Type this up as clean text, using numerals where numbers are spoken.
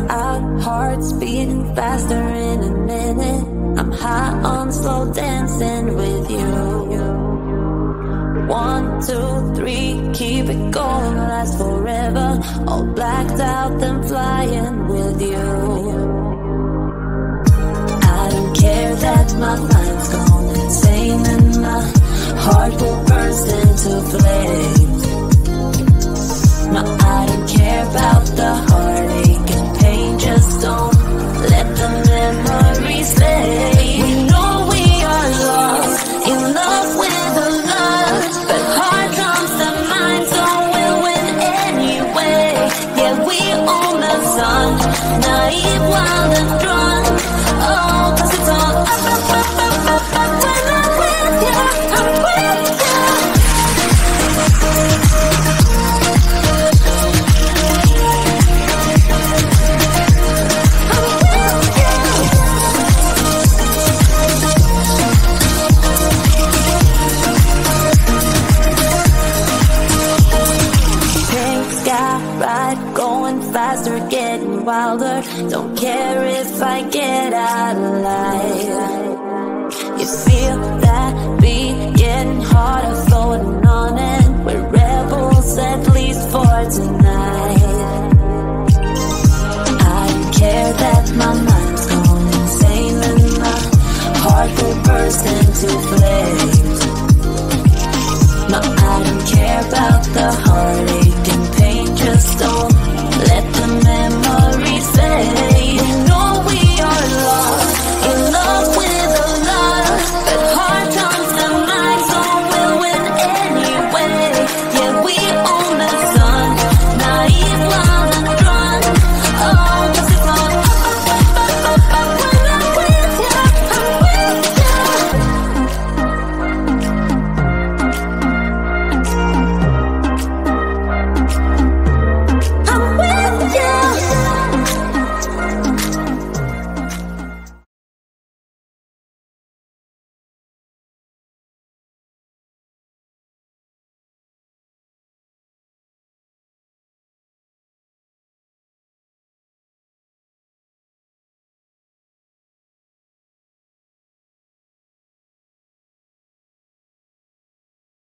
Our hearts beating faster in a minute. I'm high on slow dancing with you. 1, 2, 3, keep it going, last forever. All blacked out, then flying with you. I don't care that my mind's gone insane and my heart will burst into flames. No, I don't care about the heartache and pain. Just don't let the memories stay. We know we are lost, in love with a love, but heart comes to mind, so we'll win anyway. Yeah, we own the sun, naive, wild and drunk. Oh, 'cause it's all up, up, up, up, up, up. When I'm with you, I'm with you. Faster, getting wilder. Don't care if I get out alive. You feel that beat getting harder, floating on it. We're rebels, at least for tonight. I don't care that my mind's going insane and my heart will burst into